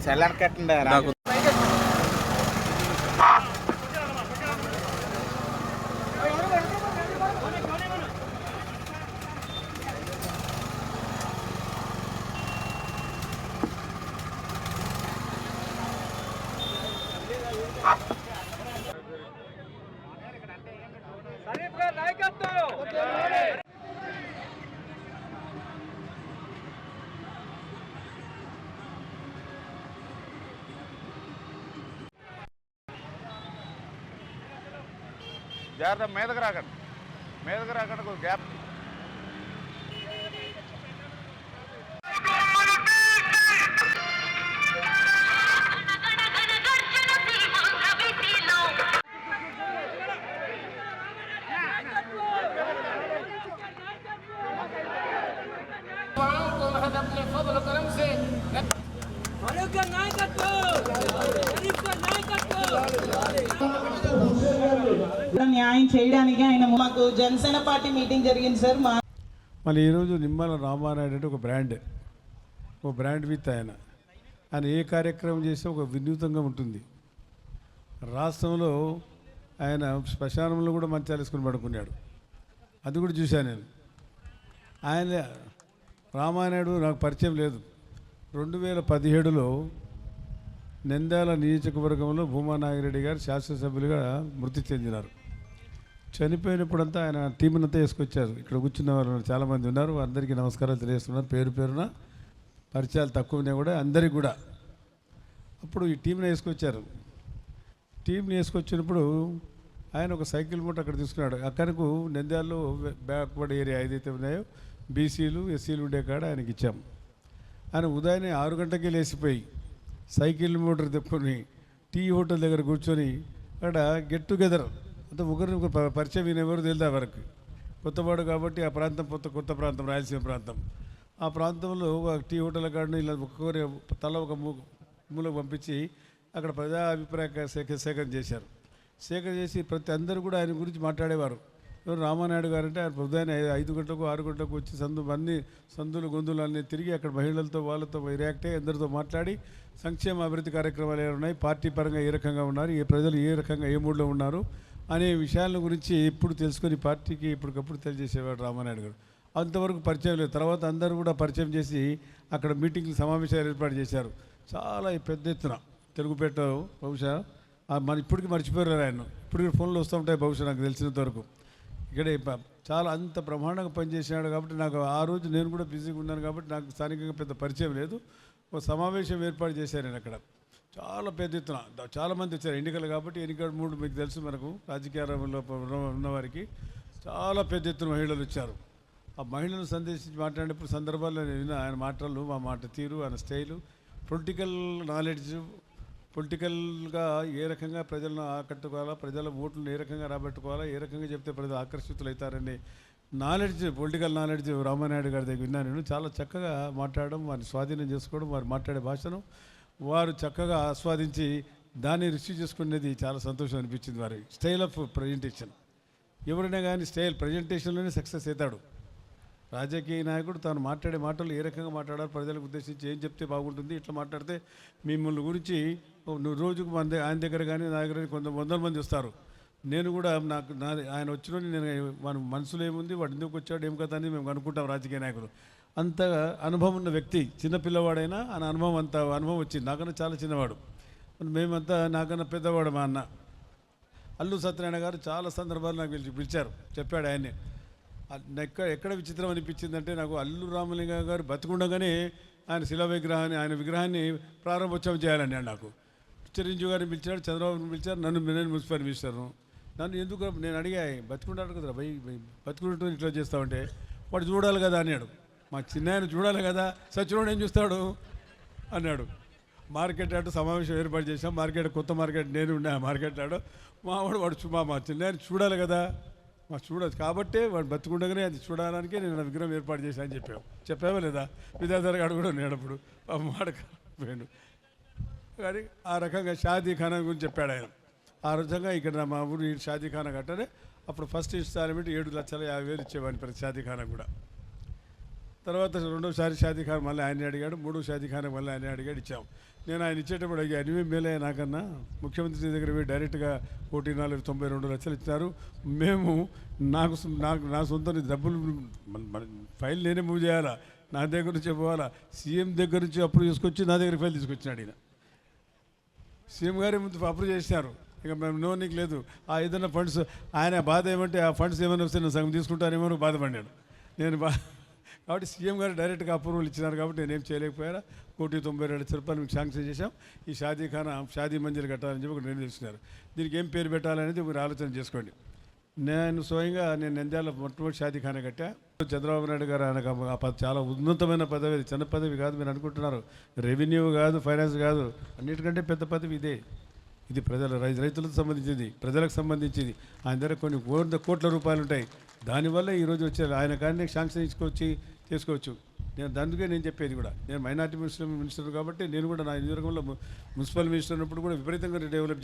Seller కట్టండి జాగ్రత్త, మీదకి రాకండి ఒక గ్యాప్. న్యాయం చేయడానికి ఆయన మాకు జనసేన పార్టీ మీటింగ్ జరిగింది సార్. మళ్ళీ ఈరోజు నిమ్మల రామానాయుడు అంటే ఒక బ్రాండ్ విత్ ఆయన ఏ కార్యక్రమం చేస్తే ఒక వినూతంగా ఉంటుంది. రాష్ట్రంలో ఆయన శ్మశానంలో కూడా మంచాలు వేసుకుని పడుకున్నాడు, అది కూడా చూశాను నేను. ఆయన రామానాయుడు నాకు పరిచయం లేదు. 2017లో నంద్యాల నియోజకవర్గంలో భూమా నాగిరెడ్డి గారు శాసనసభ్యులుగా మృతి చెందినారు. చనిపోయినప్పుడంతా ఆయన టీంనంతా వేసుకొచ్చారు. ఇక్కడ కూర్చున్న వారు చాలామంది ఉన్నారు, అందరికీ నమస్కారాలు తెలియజేస్తున్నారు. పేరున పరిచయాలు తక్కువ ఉన్నాయి కూడా అందరికీ కూడా. అప్పుడు ఈ టీంని వేసుకొచ్చారు. టీంని వేసుకొచ్చినప్పుడు ఆయన ఒక సైకిల్ మూట అక్కడ తీసుకున్నాడు. అక్కడకు నంద్యాలలో బ్యాక్వర్డ్ ఏరియా ఏదైతే ఉన్నాయో బీసీలు ఎస్సీలు ఉండే కాడ ఆయనకి ఇచ్చాం. ఆయన ఉదయాన్నే 6 గంటలకే లేచిపోయి సైకిల్ మోటార్ తెప్పుకొని టీ హోటల్ దగ్గర కూర్చొని అక్కడ గెట్ టుగెదర్ అంతా ఒకరిని పరిచయం వినేవారు తెలియదు. వరకు కొత్తవాడు కాబట్టి ఆ ప్రాంతం కొత్త ప్రాంతం, రాయలసీమ ప్రాంతం. ఆ ప్రాంతంలో ఒక టీ హోటల్ కాడని ఇలా ఒక్కొక్కరి తల ఒక మూలకు పంపించి అక్కడ ప్రజా అభిప్రాయ సేకరణ చేశారు. సేకరణ చేసి ప్రతి అందరూ కూడా ఆయన గురించి మాట్లాడేవారు. ఎవరు రామానాయుడు గారు అంటే ఆయన పొద్దున్న 5 గంటలకు 6 గంటలకు వచ్చి అన్ని సందులు గొంతులు అన్నీ తిరిగి అక్కడ మహిళలతో వాళ్ళతో రియాక్ట్ అయ్యి అందరితో మాట్లాడి సంక్షేమ అభివృద్ధి కార్యక్రమాలు ఏమున్నాయి, పార్టీ పరంగా ఏ రకంగా ఉన్నారు, ప్రజలు ఏ రకంగా ఏ మూడ్లో ఉన్నారు అనే విషయాల గురించి ఎప్పుడు తెలుసుకొని పార్టీకి ఇప్పటికప్పుడు తెలియజేసేవాడు రామానాయుడు గారు. అంతవరకు పరిచయం లేదు. తర్వాత అందరూ కూడా పరిచయం చేసి అక్కడ మీటింగ్లు సమావేశాలు ఏర్పాటు చేశారు. చాలా పెద్ద ఎత్తున తెలుగుపేట బహుశా మన ఇప్పటికీ మర్చిపోయారు ఆయన. ఇప్పటికీ ఫోన్లు వస్తూ ఉంటాయి బహుశా నాకు తెలిసినంత వరకు. ఇక్కడే చాలా అంత బ్రహ్మాండంగా పనిచేసినాడు కాబట్టి నాకు ఆ రోజు నేను కూడా బిజీగా ఉన్నాను కాబట్టి నాకు స్థానికంగా పెద్ద పరిచయం లేదు. ఒక సమావేశం ఏర్పాటు చేశారు నేను అక్కడ. చాలా పెద్ద ఎత్తున చాలామంది వచ్చారు. ఎన్నికలు కాబట్టి ఎన్నికల 3 మీకు తెలుసు, మనకు రాజకీయ రంగంలో ఉన్నవారికి చాలా పెద్ద ఎత్తున మహిళలు వచ్చారు. ఆ మహిళలను సందేశించి మాట్లాడినప్పుడు సందర్భాల్లో నేను విన్నా ఆయన మాటలు, మా మాట తీరు, ఆయన స్టైలు, పొలిటికల్ నాలెడ్జ్, పొలిటికల్గా ఏ రకంగా ప్రజలను ఆకట్టుకోవాలా, ప్రజల ఓట్లను ఏ రకంగా రాబట్టుకోవాలా, ఏ రకంగా చెప్తే ప్రజలు ఆకర్షితులు అవుతారనే నాలెడ్జ్, పొలిటికల్ నాలెడ్జ్ రామానాయుడు గారి దగ్గర విన్నాను నేను. చాలా చక్కగా మాట్లాడడం, వారిని స్వాధీనం చేసుకోవడం, వారు మాట్లాడే భాషను వారు చక్కగా ఆస్వాదించి దాన్ని రిసీవ్ చేసుకునేది చాలా సంతోషం అనిపించింది. వారి స్టైల్ ఆఫ్ ప్రజెంటేషన్. ఎవరైనా కానీ ప్రజెంటేషన్లోనే సక్సెస్ అవుతాడు. రాజకీయ నాయకుడు తాను మాట్లాడే మాటలు ఏ రకంగా మాట్లాడాలి, ప్రజలకు ఉద్దేశించి ఏం చెప్తే బాగుంటుంది, ఇట్లా మాట్లాడితే మిమ్మల్ని గురించి రోజుకు ఆయన దగ్గర కానీ నా దగ్గర కొంత 100 మంది వస్తారు. నేను కూడా ఆయన వచ్చిన నేను మన మనసులో ఏముంది, వాడు ఎందుకు వచ్చాడు, ఏం కదా అని మేము అనుకుంటాం. రాజకీయ నాయకులు అంత అనుభవం ఉన్న వ్యక్తి, చిన్నపిల్లవాడైనా ఆయన అనుభవం వచ్చింది. నాకన్నా చాలా చిన్నవాడు, మేమంతా నాకన్నా పెద్దవాడు. మా అన్న అల్లు సత్యనారాయణ గారు చాలా సందర్భాలు నాకు పిలిచారు, చెప్పాడు ఆయన్ని. ఎక్కడ విచిత్రం అనిపించిందంటే నాకు అల్లు రామలింగ గారు బతికుండగానే ఆయన విగ్రహాన్ని ప్రారంభోత్సవం చేయాలని నాకు చిరంజీవి గారిని పిలిచాడు, చంద్రబాబుని పిలిచారు, నేను మున్సిపల్ మినిస్టర్ను. నన్ను ఎందుకు నేను అడిగా, బతికుంటాడు కదా భయ్, బతికుంటూ ఇట్లా చేస్తామంటే వాడు చూడాలి కదా అన్నాడు. మా చిన్నాయన చూడాలి కదా, సచివాడు ఏం చూస్తాడు అన్నాడు. మార్కెట్ ఆడు సమావేశం ఏర్పాటు చేశాం. కొత్త మార్కెట్ నేను ఉండే ఆ మార్కెట్ ఆడు వాడు మా చిన్నాయన చూడాలి కదా, చూడదు కాబట్టే వాడు బతుకుండగానే అది చూడడానికే నేను నా విగ్రహం ఏర్పాటు చేశాను అని చెప్పావా లేదా? విద్యాధర్ గారు కూడా నేనప్పుడు మాడకపోయాను. కానీ ఆ రకంగా షాదీఖానా గురించి చెప్పాడు ఆయన. ఆ రకంగా ఇక్కడ మా ఊరు షాదీఖానా కట్టనే అప్పుడు ఫస్ట్ ఇన్స్టాల్మెంట్ 7,50,000 ఇచ్చేవాడిని ప్రతి షాదీఖానా కూడా. తర్వాత రెండోసారి షాదీఖాన్ మళ్ళీ ఆయన అడిగాడు, మూడో షాదీఖాన్ మళ్ళీ ఆయన అడిగాడు, ఇచ్చాం. నేను ఆయన ఇచ్చేటప్పుడు అడిగా, అనివే మేలే నాకన్నా ముఖ్యమంత్రి దగ్గర పోయి డైరెక్ట్గా 1,92,00,000 ఇచ్చినారు. మేము నా సొంత డబ్బులు ఫైల్ నేనే మూవ్ చేయాలా, నా దగ్గర నుంచి పోవాలా, సీఎం దగ్గర నుంచి అప్రూవ్ చేసుకొచ్చి నా దగ్గర ఫైల్ తీసుకొచ్చినాడు ఈయన. సీఎం గారే ముందు అప్రూవ్ చేసినారు, ఇక మేము నీకు లేదు. ఆ ఏదైనా ఫండ్స్ ఆయన బాధ ఏమంటే ఆ ఫండ్స్ ఏమైనా వస్తే నేను సగం తీసుకుంటానేమో బాధపడ్డాడు. కాబట్టి సీఎం గారు డైరెక్ట్గా అప్రూవల్ ఇచ్చినారు కాబట్టి నేనేం చేయలేకపోయారా. 1,92,00,000 మీకు శాంక్షన్ చేశాం. ఈ షాదీ మంజిల్ కట్టాలని చెప్పి ఒక నిర్ణయం తీసుకున్నారు. దీనికి ఏం పేరు పెట్టాలనేది మీరు ఆలోచన చేసుకోండి. నేను స్వయంగా నంద్యాల మొట్టమొదటి షాదీఖానా కట్టా. చంద్రబాబు నాయుడు గారు ఆయనకు చాలా ఉన్నతమైన పదవి, అది చిన్న పదవి కాదు. మీరు అనుకుంటున్నారు రెవెన్యూ కాదు, ఫైనాన్స్ కాదు, అన్నిటికంటే పెద్ద పదవి ఇదే. ఇది రైతులకు సంబంధించింది, ప్రజలకు సంబంధించింది. ఆయన దగ్గర కొన్ని కోట్ల రూపాయలు ఉంటాయి. దానివల్ల ఈరోజు వచ్చే ఆయన కానీ శాంక్షన్ చేసుకోవచ్చు. అందుకే నేను చెప్పేది కూడా, నేను మైనార్టీ మినిస్టర్ కాబట్టి నేను కూడా నా నియోజకవర్గంలో మున్సిపల్ మినిస్టర్ ఉన్నప్పుడు కూడా విపరీతంగా డెవలప్